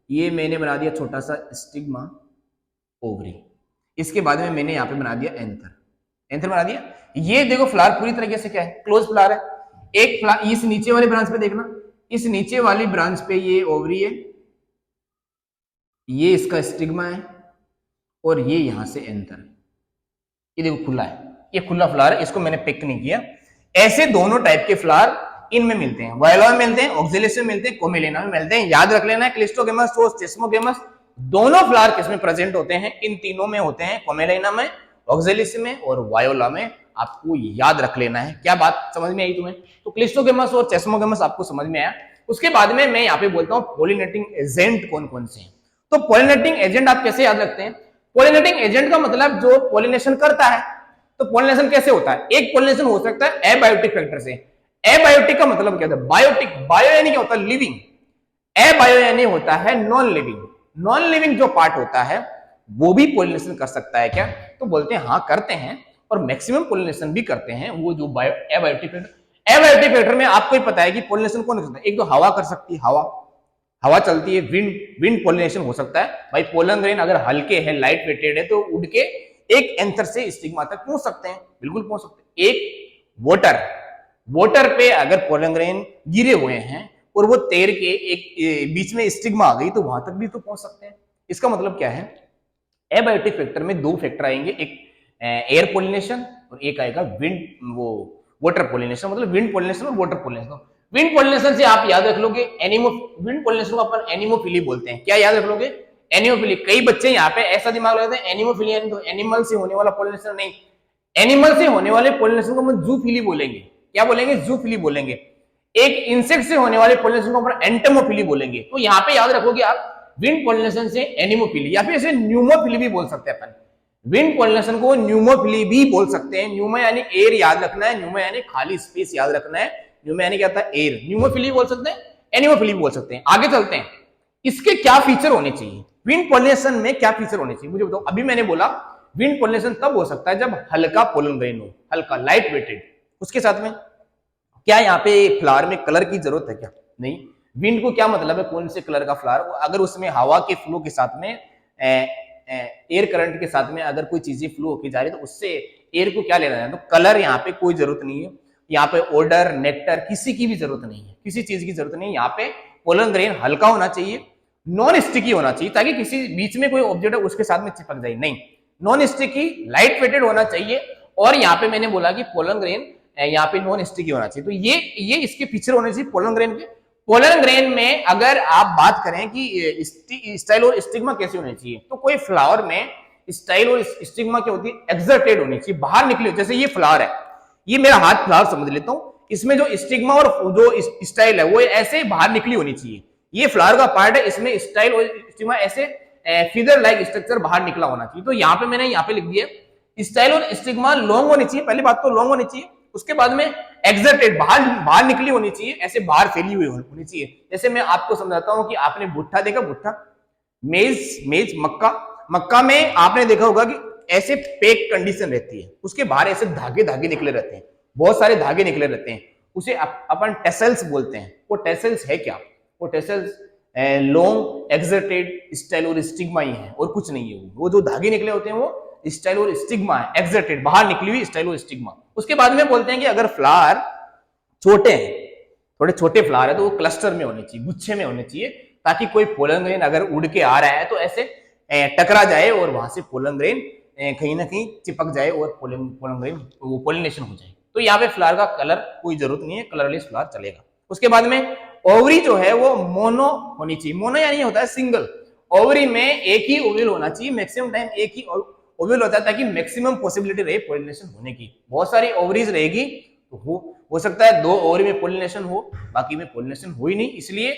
ये मैंने बना दिया छोटा सा स्टिग्मा, ओवरी। इसके बाद में मैंने यहाँ पे बना दिया एंथर, एंथर बना दिया। ये देखो फ्लावर पूरी तरीके से क्या है, क्लोज फ्लावर है। एक फ्लावर इस नीचे वाली ब्रांच पे देखना, इस नीचे वाली ब्रांच पे ये ओवरी है, ये इसका स्टिग्मा है, और ये यहां से एंथर। ये देखो खुला है, ये खुला फ्लावर है, इसको मैंने पिक नहीं किया। ऐसे दोनों टाइप के फ्लावर इनमें मिलते हैं, वायोला में मिलते हैं, ऑक्जेलिस में मिलते हैं, कोमेलिना में मिलते हैं। याद रख लेना है, क्लिस्टोगेमस और चेस्मोगेमस दोनों फ्लावर किसमें प्रेजेंट होते हैं? इन तीनों में होते हैं, कोमेलिना में, ऑक्जेलिस में और वायोला में। आपको याद रख लेना है। क्या बात समझ में आई तुम्हें? तो क्लिस्टोगेमस और चेस्मोगेमस आपको समझ में आया। उसके बाद में मैं यहाँ पे बोलता हूँ पॉलिनेटिंग एजेंट कौन कौन से हैं। तो पॉलिनेटिंग एजेंट आप कैसे याद रखते हैं? पॉलिनेटिंग एजेंट का मतलब जो पॉलिनेशन करता है। तो पॉलिनेशन कैसे होता है? एक पॉलिनेशन हो सकता है एबायोटिक फैक्टर से। एबायोटिक का मतलब क्या होता है? बायोटिक, बायो यानी क्या होता है? लिविंग। एबायो यानी होता है नॉन लिविंग। नॉन लिविंग जो पार्ट होता है वो भी पॉलिनेशन कर सकता है क्या? तो बोलते हैं हाँ करते हैं, और मैक्सिमम पॉलिनेशन भी करते हैं वो जो एबायोटिक फैक्टर। एबायोटिक फैक्टर में आपको ही पता है कि पॉलिनेशन कौन कर सकता है? एक तो हवा कर सकती है, हवा, हवा चलती है, विंड पॉलिनेशन हो सकता है भाई। पोलन ग्रेन अगर हल्के हैं, लाइट वेटेड है, तो उड़ के एक एंथर से स्टिग्मा तक पहुंच सकते हैं, बिल्कुल पहुंच सकते हैं। एक वाटर पे अगर पोलन ग्रेन गिरे हुए हैं और वो तैर के एक बीच में स्टिग्मा आ गई, तो वहां तक भी तो पहुंच सकते हैं। इसका मतलब क्या है? एबायोटिक फैक्टर में दो फैक्टर आएंगे, एक एयर पोलिनेशन और एक आएगा वाटर पोलिनेशन, मतलब विंड पोलिनेशन और वाटर पोलिनेशन। विंड पोलिनेशन से आप याद रख लोगे विंड पोलिनेशन को अपन एनिमोफिली बोलते हैं। क्या याद रख लोगे? एनिमोफिली। कई बच्चे यहाँ पे ऐसा दिमाग लगाते हैं एनिमोफिली यानी तो एनिमल से होने वाला पोलिनेशन, नहीं। एनिमल से होने वाले पोलिनेशन को हम जूफिली बोलेंगे। क्या बोलेंगे? जूफिली बोलेंगे। एक इंसेक्ट से होने वाले पोलिनेशन को अपन एंटोमोफिली बोलेंगे। तो यहाँ पे याद रखोगे आप विंड पोलिनेशन से एनिमोफिली, या फिर ऐसे न्यूमोफिली भी बोल सकते हैं अपन। विंड पोलिनेशन को न्यूमोफिली भी बोल सकते हैं। न्यूमो यानी एयर याद रखना है, न्यूमो यानी खाली स्पेस याद रखना है, न्यूमो यानी क्या था? एयर। न्यूमोफिली बोल सकते हैं, एनिमोफिली बोल सकते हैं। आगे चलते हैं, इसके क्या फीचर होने चाहिए? विंड पोलिनेशन में क्या फीचर होने चाहिए मुझे बताओ। अभी मैंने बोला विंड पोलिनेशन तब हो सकता है जब हल्का पोलन ग्रेन हो, हल्का लाइट वेटेड। उसके साथ में क्या यहाँ पे फ्लावर में कलर की जरूरत है क्या? नहीं। विंड को क्या मतलब है? कौन से कलर का फ्लावर? अगर उसमें हवा के फ्लो के साथ में एयर करंट के साथ में अगर कोई चीजें फ्लो होकर जा रही है, तो उससे एयर को क्या लेना है? तो कलर यहाँ पे कोई जरूरत नहीं है। यहाँ पे ऑर्डर, नेक्टर, किसी की भी जरूरत नहीं है, किसी चीज की जरूरत नहीं है। यहाँ पे पोलन ग्रेन हल्का होना चाहिए, नॉन स्टिकी होना चाहिए, ताकि किसी बीच में कोई ऑब्जेक्ट है उसके साथ में चिपक जाए, नहीं। नॉन स्टिकी, लाइट वेटेड होना चाहिए। और यहाँ पे मैंने बोला कि पोलन ग्रेन यहाँ पे नॉन स्टिकी होना चाहिए। तो ये इसके फीचर होने चाहिए पोलन ग्रेन के। पोलन ग्रेन में अगर आप बात करें कि स्टाइल और स्टिग्मा कैसे होने चाहिए, तो कोई फ्लावर में स्टाइल और स्टिग्मा क्या होती है? एक्सर्टेड होनी चाहिए, बाहर निकली। जैसे ये फ्लावर है, ये मेरा हाथ फ्लावर समझ लेता हूं, इसमें जो स्टिग्मा और जो स्टाइल है वो ऐसे बाहर निकली होनी चाहिए। ये फ्लावर का पार्ट है, इसमें स्टाइल और स्टिग्मा ऐसे फिगर लाइक स्ट्रक्चर बाहर निकला होना चाहिए। तो यहाँ पे मैंने यहाँ पे लिख दिया स्टाइल और स्टिग्मा लॉन्ग होनी चाहिए, पहली बात तो लॉन्ग होनी चाहिए। उसके बाद में एक्सर्टेड, बाहर बाहर निकली होनी चाहिए, ऐसे बाहर फैली हुई होनी चाहिए। जैसे मैं आपको समझाता हूं कि आपने भुट्टा देखा, भुट्टा, मेज, मेज, मक्का, मक्का में आपने देखा होगा कि ऐसे पैक कंडीशन रहती है, उसके बाहर ऐसे धागे धागे निकले रहते हैं, बहुत सारे धागे निकले रहते हैं, उसे अपन टेसल्स बोलते हैं। वो टेसल्स है क्या? वो टेसल्स लॉन्ग एक्सर्टेड स्टाइल और स्टिग्मा ही है और कुछ नहीं है। वो जो धागे निकले होते हैं वो स्टाइल और स्टिग्मा है, एक्सर्टेड, बाहर निकली हुई स्टाइल और स्टिग्मा। उसके बाद में बोलते हैं कि अगर फ्लावर छोटे हैं, थोड़े छोटे फ्लावर है, तो वो क्लस्टर में होने चाहिए, गुच्छे में होने चाहिए, ताकि कोई पोलन ग्रेन अगर उड़ के आ रहा है तो ऐसे टकरा जाए और वहां से पोलन ग्रेन कहीं ना कहीं चिपक जाए और पोलन ग्रेन वो पोलिनेशन हो जाए। तो यहाँ पे फ्लावर का कलर कोई जरूरत नहीं है, कलरलेस फ्लावर चलेगा। उसके बाद में ओवरी जो है वो मोनो होनी चाहिए। मोनो यानी होता है सिंगल, ओवरी में एक ही ओवल होना चाहिए, मैक्सिमम टाइम एक ही ओवल होता है, ताकि मैक्सिमम पॉसिबिलिटी रहे पोलिनेशन होने की। बहुत सारी ओवरीज रहेगी तो हो सकता है 2 ओवरी में पोलिनेशन हो, बाकी में पोलिनेशन हो ही नहीं। इसलिए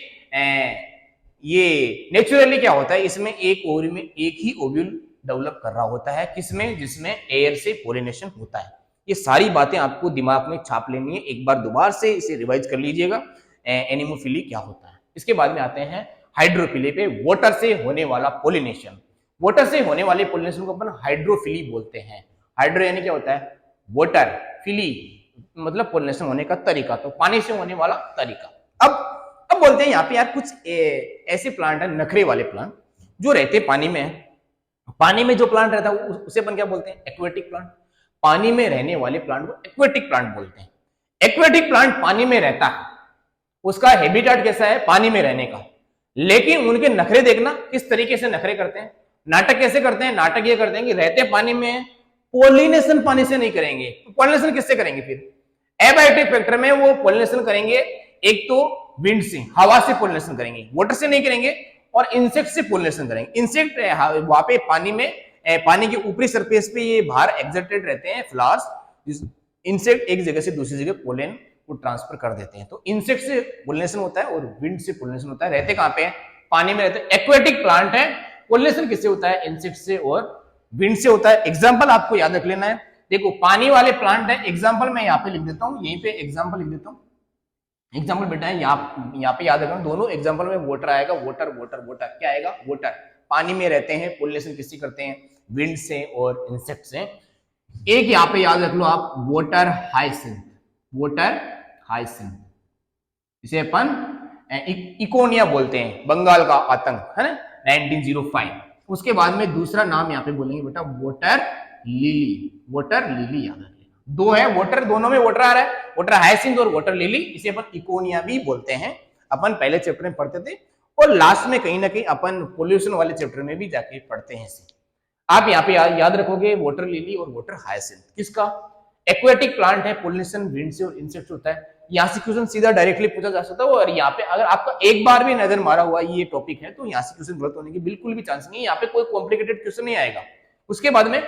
ये नेचुरली क्या होता है, इसमें एक ओवरी में एक ही ओव्यूल डेवलप कर रहा होता है, किसमें? जिसमें एयर से पोलिनेशन होता है। ये सारी बातें आपको दिमाग में छाप लेनी है, एक बार दोबारा से इसे रिवाइज कर लीजिएगा, एनिमोफिली क्या होता है। इसके बाद में आते हैं हाइड्रोफिली पे, वाटर से होने वाला पोलिनेशन। वाटर से होने वाले पोलिनेशन को अपन हाइड्रोफिली बोलते हैं। हाइड्रो यानी क्या होता है? वाटर, फिली मतलब पोलिनेशन होने का तरीका, तो पानी से होने वाला तरीका। अब बोलते हैं यहाँ पे यार कुछ ऐसे प्लांट है, नखरे वाले प्लांट जो रहते पानी में। पानी में जो प्लांट रहता है उसे अपन क्या बोलते हैं? Aquatic plant. पानी में रहने वाले प्लांट को एक्वेटिक प्लांट बोलते हैं। एक्वेटिक प्लांट पानी में रहता है, उसका हैबिटेट कैसा है? पानी में रहने का। लेकिन उनके नखरे देखना, किस तरीके से नखरे करते हैं, नाटक कैसे करते हैं। नाटक ये करते हैं कि रहते पानी में, पोलिनेशन पानी से नहीं करेंगे, तो पोलिनेशन किससे करेंगे? फिर एबायोटिक फैक्टर में वो पोलिनेशन करेंगे, एक तो विंड से, हवा से पोलिनेशन करेंगे, वाटर से नहीं करेंगे, और इंसेक्ट से पोलिनेशन करेंगे। इंसेक्ट वहां पे पानी में, पानी के ऊपरी सरफेस पे ये बाहर एक्सर्टेड रहते हैं फ्लावर्स। इंसेक्ट एक जगह से दूसरी जगह पोलन को ट्रांसफर कर देते हैं। तो इंसेक्ट से पोलिनेशन होता है और विंड से पोलिनेशन होता है। रहते कहां पे हैं? पानी में रहते हैं। एक्वेटिक प्लांट है, पोलिनेशन किससे होता है? इंसेक्ट से और विंड से होता है। एग्जाम्पल आपको याद रख लेना है। देखो पानी वाले प्लांट है, एग्जाम्पल मैं यहाँ पे लिख देता हूँ, यहीं पे एग्जाम्पल लिख देता हूँ। एग्जाम्पल बेटा है यहाँ पे याद रखना, दोनों एग्जाम्पल में वाटर आएगा, वाटर वाटर वाटर, क्या आएगा? वाटर। पानी में रहते हैं, पोलिनेशन किससे करते हैं? विंड से और इंसेक्ट से। एक यहाँ पे याद रख लो आप, वाटर हाइसिंथ। वाटर हाइसिंथ, इसे अपन इकोनिया बोलते हैं, बंगाल का आतंक है ना, 1905। उसके बाद में दूसरा नाम यहाँ पे बोलेंगे बेटा वाटर लिली। वाटर लिली याद रखिए, दो है वाटर, दोनों में वाटर आ रहा है, वाटर हाइसिंथ और वाटर लिली। इसे अपन इकोनिया भी बोलते हैं, अपन पहले चैप्टर में पढ़ते थे और लास्ट में कहीं ना कहीं अपन पोल्यूशन वाले चैप्टर में भी जाके पढ़ते हैं इसे। आप यहाँ पे याद रखोगे वाटर लिली और वाटर हाइसिंथ किसका? एक्वेटिक प्लांट है, पोलिनेशन विंड से और इंसेक्ट होता है। यहाँ से क्वेश्चन सीधा डायरेक्टली पूछा जा सकता है। और यहाँ पे अगर आपका एक बार भी नजर मारा हुआ ये टॉपिक है तो यहाँ से क्वेश्चन गलत होने की बिल्कुल भी चांस नहीं है। यहाँ पे कोई कॉम्प्लिकेटेड क्वेश्चन नहीं आएगा। उसके बाद में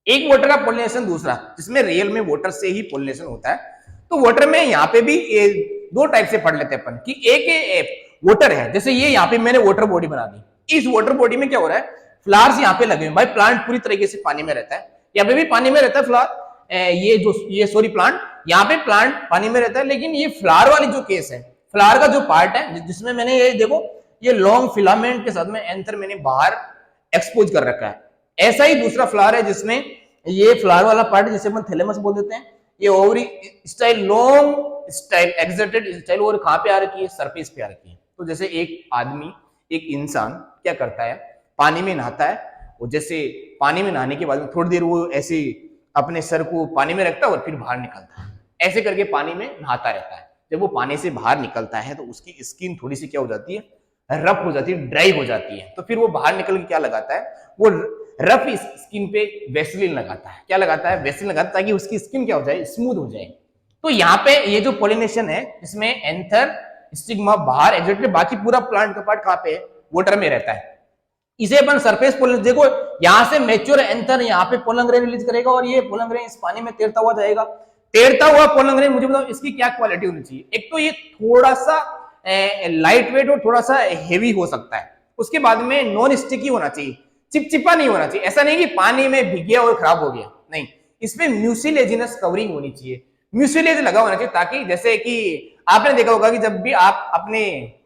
एक वाटर का पोलिनेशन, दूसरा जिसमें रियल में वाटर से ही पोलिनेशन होता है। तो वाटर में यहाँ पे भी दो टाइप से पढ़ लेते हैं अपन कि एक वाटर है, जैसे ये यहाँ पे मैंने वाटर बॉडी बना दी। इस वाटर बॉडी में क्या हो रहा है? फ्लावर्स यहाँ पे लगे हुए, भाई प्लांट पूरी तरीके से पानी में रहता है, यहाँ पे भी पानी में रहता है फ्लावर। ये प्लांट, यहाँ पे प्लांट पानी में रहता है, लेकिन ये फ्लावर वाली जो केस है, फ्लावर का जो पार्ट है जिसमें मैंने ये देखो ये लॉन्ग फिलामेंट के साथ में एंथर मैंने बाहर एक्सपोज कर रखा है। ऐसा ही दूसरा फ्लावर है जिसमें ये फ्लावर वाला पार्ट जिसे अपन थैलेमस बोल देते हैं, ये ovary style, long style, exerted style, और कहां पे आ रखी है? सरफेस पे आ रखी है। तो जैसे एक आदमी, एक इंसान क्या करता है? पानी में नहाता है, और जैसे पानी में नहाने के बाद में थोड़ी देर वो ऐसे अपने सर को पानी में रखता है और फिर बाहर निकलता है, ऐसे करके पानी में नहाता रहता है। जब वो पानी से बाहर निकलता है तो उसकी स्किन थोड़ी सी क्या हो जाती है? रफ हो जाती है, ड्राई हो जाती है। तो फिर वो बाहर निकल के क्या लगाता है? वो रफ स्किन पे वेसलिन लगाता है। क्या लगाता है? वेसलिन लगाता है, ताकि उसकी स्किन क्या हो जाए? स्मूथ हो जाए। तो यहाँ पे ये जो पोलिनेशन है इसमें एंथर स्टिग्मा बाहर एक्सर्टेड, बाकी पूरा प्लांट का पार्ट कहाँ पे है? वाटर में रहता है। इसे अपन सरफेस पोलन, देखो यहां से मैच्योर एंथर यहाँ पे पोलन ग्रेन रिलीज करेगा और ये पोलन ग्रेन इस पानी में तैरता हुआ जाएगा। तैरता हुआ पोलन ग्रेन, मुझे बताओ इसकी क्या क्वालिटी होनी चाहिए? एक तो ये थोड़ा सा लाइट वेट और थोड़ा सा हेवी हो सकता है। उसके बाद में नॉन स्टिकी होना चाहिए, चिपचिपा नहीं होना चाहिए, ऐसा नहीं कि पानी में भीग गया और खराब हो गया, नहीं, इसमें म्यूसिलेजिनस कवरिंग होनी चाहिए, म्यूसिलेज लगा होना चाहिए, ताकि जैसे कि आपने देखा होगा कि जब भी आप अपने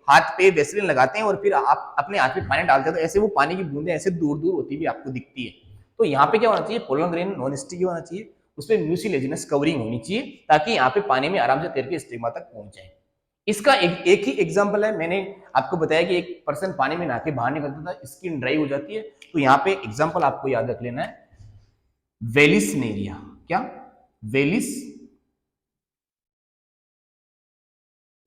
हाथ पे वेसलिन लगाते हैं और फिर आप अपने हाथ पे पानी डालते हैं तो ऐसे वो पानी की बूंदें ऐसे दूर दूर होती भी आपको दिखती है। तो यहाँ पे क्या होना चाहिए, पोलन ग्रेन नॉन स्टिकी होना चाहिए, उसपे म्यूसिलेजिनस कवरिंग होनी चाहिए, ताकि यहाँ पे पानी में आराम से तैर के स्टिग्मा तक पहुंच जाए। इसका एक ही एग्जाम्पल है, मैंने आपको बताया कि एक पर्सन पानी में नहा के बाहर निकलता था, स्किन ड्राई हो जाती है, तो यहाँ पे एग्जाम्पल आपको याद रख लेना है, वेलिसनेरिया। क्या?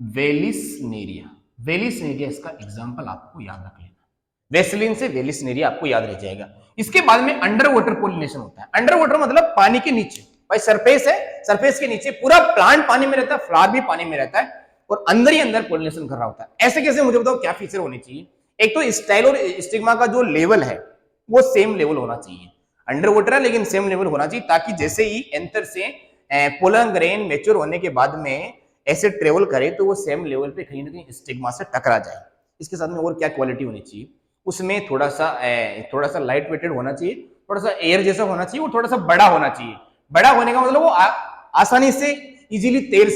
वेलिसनेरिया, वेलिसनेरिया इसका एग्जाम्पल आपको याद रख लेना। वेसलिन से वेलिसनेरिया आपको याद रह जाएगा। इसके बाद में अंडर वाटर पोलिनेशन होता है। अंडर वाटर मतलब पानी के नीचे, भाई सरफेस है, सरफेस के नीचे पूरा प्लांट पानी में रहता है, फ्लावर भी पानी में रहता है और अंदर ही अंदर पोलिनेशन कर रहा होता है। ऐसे कैसे, मुझे बताओ क्या फीचर होने चाहिए। एक तो स्टाइल और स्टिग्मा का जो लेवल है वो सेम लेवल होना चाहिए, अंडर वाटर है लेकिन सेम लेवल होना चाहिए, ताकि जैसे ही एंथर से पोलन ग्रेन मेच्योर होने के बाद में ऐसे ट्रेवल करे तो वो सेम लेवल पे कहीं ना कहीं स्टिग्मा से टकरा जाए। इसके साथ में और क्या क्वालिटी होनी चाहिए, उसमें थोड़ा सा लाइट वेटेड होना चाहिए, थोड़ा सा एयर जैसा होना चाहिए, वो थोड़ा सा बड़ा होना चाहिए। बड़ा होने का मतलब वो आसानी से इजीली तैर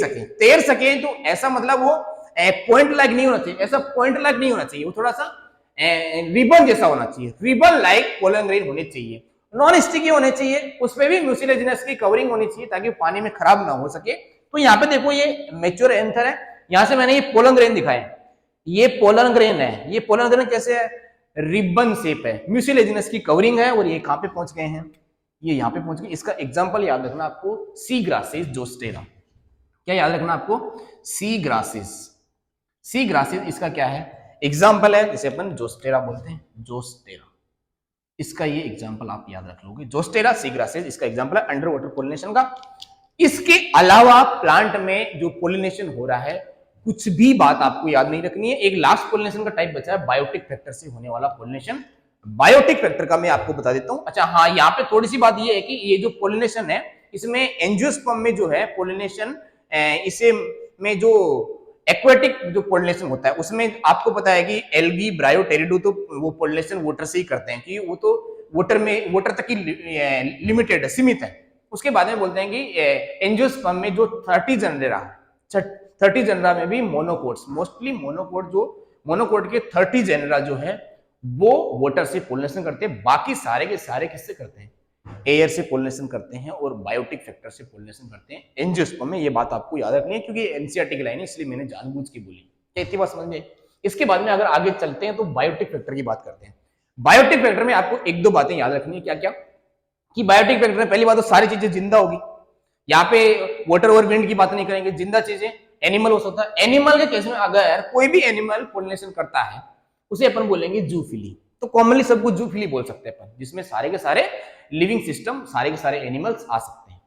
सके तो ऐसा मतलब वो पॉइंट लाइक नहीं होना चाहिए, ऐसा पॉइंट लाइक नहीं होना चाहिए, वो थोड़ा सा रिबन जैसा होना चाहिए, रिबन लाइक पोलन ग्रेन होने चाहिए, नॉन स्टिकी होने चाहिए, उसमें भी म्यूसिलेजिनस की कवरिंग होनी चाहिए ताकि पानी में खराब ना हो सके। तो यहाँ पे देखो ये मैच्योर एंथर है, यहाँ से मैंने ये पोलन ग्रेन दिखाया, ये पोलन ग्रेन है, ये पोलन ग्रेन कैसे है, रिबन शेप है, म्यूसिलेजिनस की कवरिंग है और ये कहां पे पहुंच गए हैं, ये यहां पे पहुंच गए। इसका एग्जांपल याद रखना आपको, सी ग्रासेस जोस्टेरा। क्या याद रखना आपको, सी ग्रासेस, सी ग्रासेस इसका क्या है, एग्जांपल है, जिसे अपन जोस्टेरा बोलते हैं, जोस्टेरा, इसका ये एग्जांपल आप याद रख लोगे, जोस्टेरा सी ग्रासेस इसका एग्जांपल है अंडर वाटर पोलिनेशन का। इसके अलावा प्लांट में जो पोलिनेशन हो रहा है, कुछ भी बात आपको याद नहीं रखनी है। एक लास्ट पोलिनेशन का टाइप बचा है, बायोटिक फैक्टर से होने वाला पोलिनेशन। बायोटिक फैक्टर का मैं आपको बता देता हूं। अच्छा हाँ, यहाँ पे थोड़ी सी बात ये है कि ये जो पोलिनेशन है, इसमें एंजियोस्पर्म में जो है पोलिनेशन, इसे में जो एक्वेटिक जो पोलिनेशन होता है उसमें आपको पता है कि एल्गी, ब्रायो, टेरिडो, तो वो पोलिनेशन वाटर से ही करते हैं, कि वो तो वाटर तक ही लिमिटेड है, सीमित है। उसके बाद में बोलते हैं कि एंजियोस्पर्म में जो 30 जनरेरा, 30 जनरा में भी मोनोकोट्स, मोस्टली मोनोकोट के 30 जनरा जो है वो वाटर से पोलिनेशन करते हैं, बाकी सारे के सारे किससे करते हैं, एयर से पोलिनेशन करते हैं और बायोटिक फैक्टर से पोलिनेशन करते हैं एंजियोस्पर्म में। ये बात आपको याद रखनी है क्योंकि एनसीईआरटी की लाइन है, इसलिए मैंने जानबूझ के बोली। क्या इतनी बात समझ में? इसके बाद में अगर आगे चलते हैं तो बायोटिक फैक्टर की बात करते हैं। बायोटिक फैक्टर में आपको एक दो बातें याद रखनी है। क्या क्या? कि बायोटिक फैक्टर में पहली बात तो सारी चीजें जिंदा होगी, यहाँ पे वाटर और विंड की बात नहीं करेंगे, जिंदा चीजें, एनिमल हो सकता है। एनिमल के केस में अगर कोई भी एनिमल पोलिनेशन करता है उसे अपन बोलेंगे जूफिली, तो कॉमनली सबको जूफिली बोल सकते हैं अपन, जिसमें सारे के सारे लिविंग सिस्टम, सारे के सारे एनिमल्स आ सकते हैं।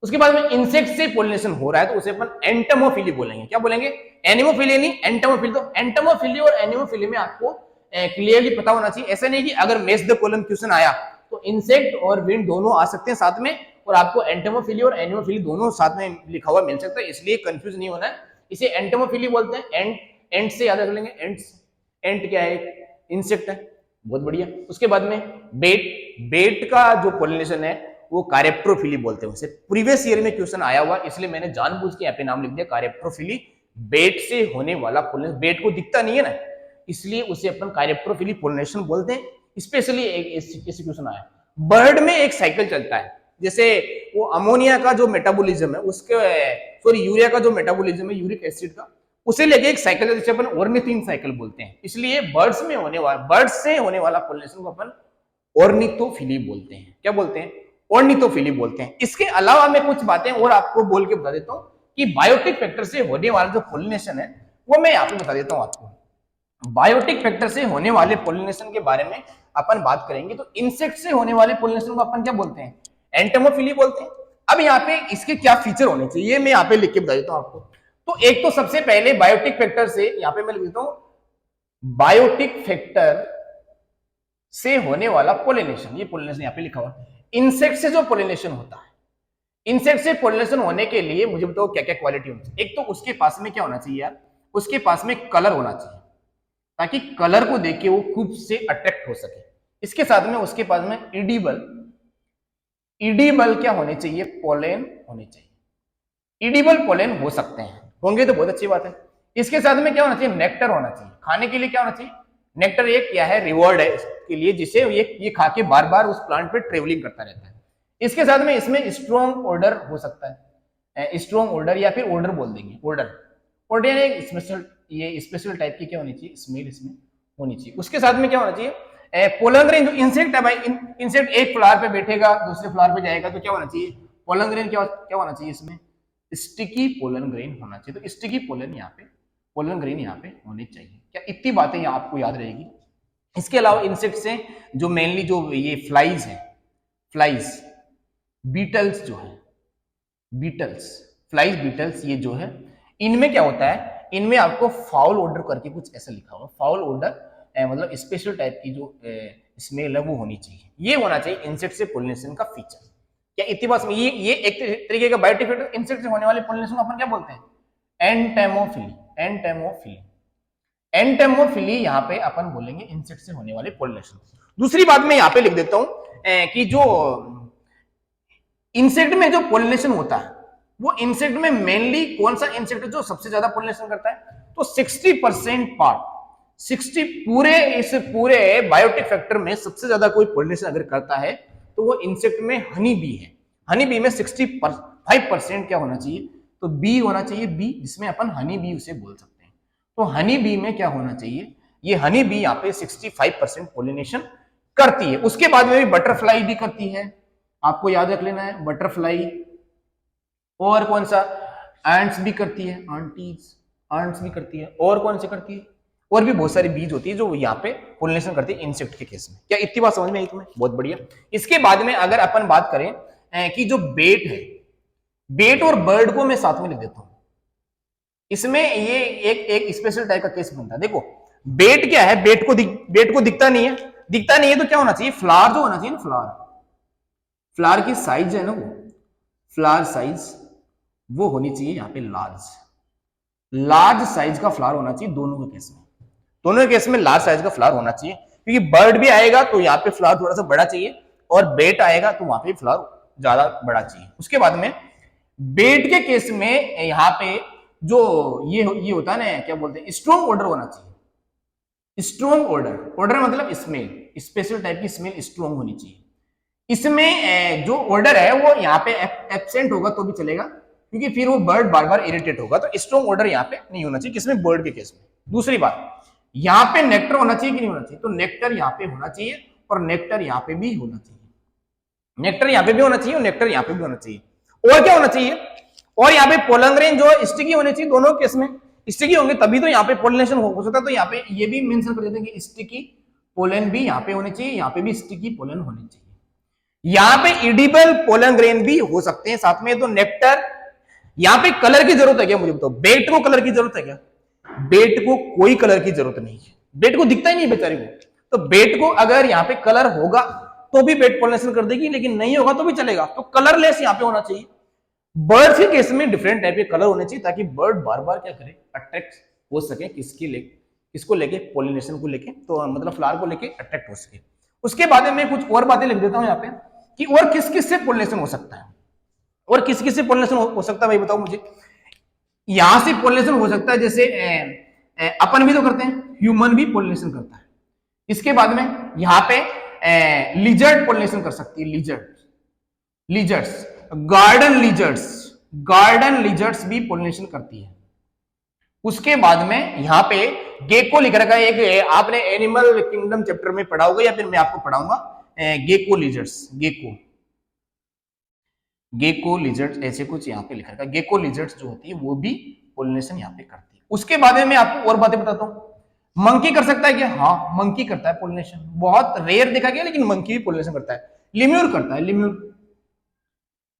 उसके बाद में इंसेक्ट से पोलिनेशन हो रहा है तो उसे अपन एंटमोफिली बोलेंगे। क्या बोलेंगे? एनिमोफिली नहीं, एंटमोफिली। तो एंटमोफिली और एनिमोफिली में आपको क्लियरली पता होना चाहिए। ऐसा नहीं कि अगर मेस द कॉलम क्वेश्चन आया तो इंसेक्ट और विंड दोनों आ सकते हैं साथ में, और आपको एंटमोफिली और एनिमोफिली दोनों साथ में लिखा हुआ मिल सकता है, इसलिए कंफ्यूज नहीं होना है। इसे एंटमोफिली बोलते हैं। एंट से याद रख लेंगे, एंट क्या है? इंसेक्ट है। बहुत बढ़िया। उसके बाद में बेट का जो पोलिनेशन है वो कारेप्टोफिली बोलते हैं। उसे प्रीवियस ईयर में क्वेश्चन आया हुआ, इसलिए मैंने जानबूझ के यहाँ पे नाम लिख दिया कारेप्टोफिली। बेट से होने वाला पोलिनेशन, बेट को दिखता नहीं है ना, इसलिए उसे अपन कारेप्टोफिली पोलिनेशन बोलते हैं। स्पेशली एक क्वेश्चन आया, बर्ड में एक साइकिल चलता है, जैसे वो अमोनिया का जो मेटाबॉलिज्म है उसके, सॉरी यूरिया का जो मेटाबॉलिज्म है यूरिक एसिड का, उसे लेके एक साइकिल है जिसे अपन ऑर्निथिन साइकिल बोलते हैं। इसलिए बर्ड्स से होने वाला पोलिनेशन को अपन ऑर्निथोफिली बोलते हैं। क्या बोलते हैं? ऑर्निथोफिली बोलते हैं। इसके अलावा मैं कुछ बातें और आपको बोल के बता देता हूं कि बायोटिक फैक्टर से होने वाला जो पोलिनेशन है वो मैं यहाँ पे बता देता हूं आपको। बायोटिक फैक्टर से होने वाले पोलिनेशन के बारे में अपन बात करेंगे तो इंसेक्ट से होने वाले पोलिनेशन को अपन क्या बोलते हैं? एंटमोफिली बोलते हैं। अब यहाँ पे इसके क्या फीचर होने चाहिए मैं यहाँ पे लिख के बता देता हूं आपको। तो एक तो सबसे पहले बायोटिक फैक्टर से, यहाँ पे मैं लिख देता हूं बायोटिक फैक्टर से होने वाला पोलिनेशन, ये पोलिनेशन यहाँ पे लिखा हुआ। इंसेक्ट से जो पोलिनेशन होता है, इंसेक्ट से पोलिनेशन होने के लिए मुझे बताओ क्या क्या क्वालिटी होनी चाहिए। एक तो उसके पास में क्या होना चाहिए यार, उसके पास में कलर होना चाहिए, ताकि कलर को देख के वो खूब से अट्रैक्ट हो सके। इसके साथ में उसके पास में इडिबल, इडिबल क्या होने चाहिए, पोलेन होने चाहिए। इडिबल पोलेन हो सकते हैं, होंगे तो बहुत अच्छी बात है। इसके साथ में क्या होना चाहिए, नेक्टर होना चाहिए। खाने के लिए क्या होना चाहिए, नेक्टर एक क्या है, रिवॉर्ड है इसके लिए, जिसे ये खा के बार बार उस प्लांट पे ट्रेवलिंग करता रहता है। इसके साथ में इसमें स्ट्रॉन्ग ऑर्डर हो सकता है, स्ट्रॉन्ग ऑर्डर या फिर ऑर्डर बोल देंगे, ऑर्डर। ऑर्डर एक स्पेशल, ये स्पेशल टाइप की क्या होनी चाहिए, स्मेल इसमें होनी चाहिए। उसके साथ में क्या होना चाहिए, पोलन ग्रेन जो इंसेक्ट है भाई, इंसेक्ट एक फ्लावर पे बैठेगा दूसरे फ्लावर पे जाएगा, तो क्या होना चाहिए, पोलन ग्रेन क्या होना चाहिए इसमें, स्टिकी पोलन ग्रेन होना चाहिए। तो स्टिकी पोलन यहाँ पे, पोलन ग्रेन यहाँ पे होने चाहिए। क्या इतनी बातें यहाँ आपको याद रहेगी। इसके अलावा इंसेक्ट से जो मेनली जो ये फ्लाइज है, फ्लाइज, बीटल्स जो है, बीटल्स, फ्लाइज बीटल्स, ये जो है इनमें क्या होता है, इनमें आपको फाउल ऑर्डर करके कुछ ऐसा लिखा हुआ, फाउल ऑर्डर मतलब स्पेशल टाइप की जो स्मेल है वो होनी चाहिए। ये होना चाहिए इंसेक्ट से पोलिनेशन का फीचर। क्या इतनी बात में ये एक तरीके का बायोटिफिक इंसेक्ट से होने वाले पोलिनेशन को अपन क्या बोलते हैं, एंटेमोफिली, एंटेमोफिली, एंटेमोफिली यहाँ पे अपन बोलेंगे इंसेक्ट से होने वाले पोलिनेशन। दूसरी बात मैं यहाँ पे लिख देता हूं कि जो इंसेक्ट में जो पोलिनेशन होता है वो इंसेक्ट में मेनली कौन सा इंसेक्ट है जो सबसे ज्यादा पोलिनेशन करता है, तो 60% पार्ट, 60 पूरे बायोटिक फैक्टर में सबसे ज्यादा कोई पोलिनेशन अगर करता है तो वो इंसेक्ट में हनी बी है। हनी बी में 65% क्या होना चाहिए, तो बी होना चाहिए, बी जिसमें अपन हनी बी उसे बोल सकते हैं। तो हनी बी में क्या होना चाहिए, ये हनी बी यहाँ पे 65% पोलिनेशन करती है। उसके बाद में भी बटरफ्लाई भी करती है, आपको याद रख लेना है, बटरफ्लाई। और कौन सा, एंट्स भी करती है, एंट्स भी करती है। और कौन सी करती है, और भी बहुत सारी बीज होती है जो यहाँ पे पोलिनेशन करती है इंसेक्ट के केस में। क्या इतनी बात समझ में आई तुम्हें, बहुत बढ़िया। इसके बाद में अगर अपन बात करें कि जो बेट है, बेट और बर्ड को मैं साथ में लिख देता हूं, इसमें ये एक स्पेशल टाइप का केस बनता है। देखो बेट क्या है, बेट को दिखता नहीं है, दिखता नहीं है तो क्या होना चाहिए, फ्लावर जो होना चाहिए ना, फ्लावर की साइज है ना, वो फ्लावर साइज वो होनी चाहिए यहाँ पे लार्ज साइज का फ्लावर होना चाहिए दोनों के केस में। दोनों के केस में लार्ज साइज का फ्लावर होना चाहिए, क्योंकि बर्ड भी आएगा तो यहाँ पे फ्लावर थोड़ा सा बड़ा चाहिए, और बेट आएगा तो वहां पे फ्लावर ज्यादा बड़ा चाहिए। उसके बाद में बेट के केस में यहाँ पे जो ये होता है ना, क्या बोलते हैं, स्ट्रॉन्ग ऑर्डर होना चाहिए। स्ट्रॉन्ग ऑर्डर मतलब स्मेल, स्पेशल टाइप की स्मेल स्ट्रॉन्ग होनी चाहिए। इसमें जो ऑर्डर है वो यहाँ पे एब्सेंट होगा तो भी चलेगा, क्योंकि फिर वो बर्ड बार बार इरिटेट होगा। तो स्ट्रॉन्ग ऑर्डर यहाँ पे नहीं होना चाहिए, किसमें, बर्ड के केस में। दूसरी बात, यहाँ पे नेक्टर होना चाहिए कि नहीं होना चाहिए, तो नेक्टर यहाँ पे होना चाहिए, और नेक्टर यहाँ पे भी होना चाहिए, नेक्टर यहाँ पे भी होना चाहिए, और नेक्टर यहाँ पे भी होना चाहिए। और क्या होना चाहिए, और यहाँ पे पोलन ग्रेन जो स्टिकी होने चाहिए, दोनों केस में स्टिकी होंगे तभी तो यहाँ पे पोलिनेशन हो सकता है। तो यहाँ पे ये भी मेंशन कर देते हैं कि स्टिकी पोलन भी यहाँ पे होने चाहिए, यहाँ पे भी स्टिकी पोलन होने चाहिए। यहाँ पे इडिबल पोलन ग्रेन भी हो सकते हैं साथ में। तो नेक्टर, यहाँ पे कलर की जरूरत है क्या, मुझे बताओ, बेट को कलर की जरूरत है क्या, बेट को कोई कलर की जरूरत नहीं है, बेट को दिखता ही नहीं बेचारे को। तो बेट को अगर यहाँ पे कलर होगा तो भी बेट पोलिनेशन कर देगी, लेकिन नहीं होगा तो भी चलेगा। तो कलरलेस यहाँ पे होना चाहिए। बर्ड के केस में डिफरेंट टाइप के कलर होने चाहिए, ताकि बर्ड बार बार क्या करे, अट्रैक्ट हो सके किसको लेके, पोलिनेशन को लेके, तो मतलब फ्लावर को लेके अट्रैक्ट हो सके। उसके बाद में कुछ और बातें लिख देता हूं यहाँ पे कि और किस किस से पोलिनेशन हो सकता है, और किस किस से पोलिनेशन हो सकता है भाई बताओ मुझे। यहां से पोलिनेशन हो सकता है, जैसे अपन भी तो करते हैं, ह्यूमन भी पोलिनेशन करता है। इसके बाद में यहाँ पे लिजर्ड पोलिनेशन कर सकती है, लिजर्ड्स, गार्डन लिजर्ड्स भी पोलिनेशन करती है। उसके बाद में यहाँ पे गेको लिख रखा है, एक आपने एनिमल किंगडम चैप्टर में पढ़ा होगा, या फिर मैं आपको पढ़ाऊंगा, गेको लिजर्ड्स, गेको लिजर्ड्स ऐसे कुछ यहाँ पे लिखा है। गेको लिजर्ड्स जो होती है वो भी पोलिनेशन यहाँ पे करती है। उसके बाद में मैं आपको और बातें बताता हूँ। मंकी कर सकता है क्या, हाँ मंकी करता है पोलिनेशन, बहुत रेयर देखा गया, लेकिन मंकी भी पोलिनेशन करता है। लिम्यूर करता है, लिम्यूर।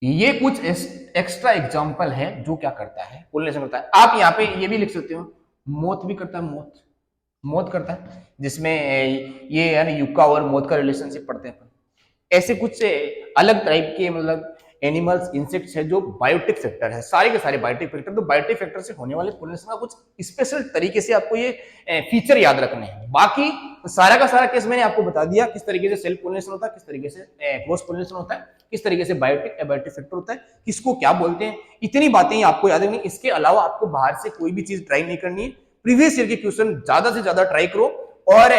ये कुछ एक्स्ट्रा एग्जाम्पल है जो क्या करता है, पोलिनेशन करता है। आप यहाँ पे ये भी लिख सकते हो, मोथ भी करता है, मोथ करता है, जिसमें ये है ना, युक्का और मोथ का रिलेशनशिप पढ़ते हैं। ऐसे कुछ अलग टाइप के मतलब एनिमल्स, इंसेक्ट्स है जो बायोटिक फैक्टर है, सारे के सारे बायोटिक फैक्टर। तो बायोटिक फैक्टर से होने वाले पोलिनेशन का कुछ स्पेशल तरीके से आपको ये फीचर याद रखने हैं। बाकी सारा का सारा केस मैंने आपको बता दिया, किस तरीके से सेल्फ पोलिनेशन होता है, किस तरीके से क्रॉस पोलिनेशन होता है, किस तरीके से बायोटिक एबायोटिक फैक्टर होता है, किसको क्या बोलते हैं। इतनी बातें ही आपको याद रखनी। इसके अलावा आपको बाहर से कोई भी चीज ट्राई नहीं करनी है। प्रीवियस ईयर के क्वेश्चन ज्यादा से ज्यादा ट्राई करो और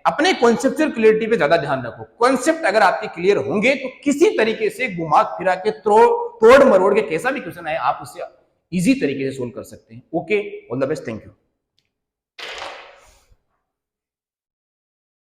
अपने कॉन्सेप्चुअल क्लियरिटी पे ज्यादा ध्यान रखो। कॉन्सेप्ट अगर आपके क्लियर होंगे तो किसी तरीके से घुमा फिरा के तोड़ मरोड़ के कैसा भी क्वेश्चन आए आप उससे इजी तरीके से सोल्व कर सकते हैं। Okay, all the best, thank you.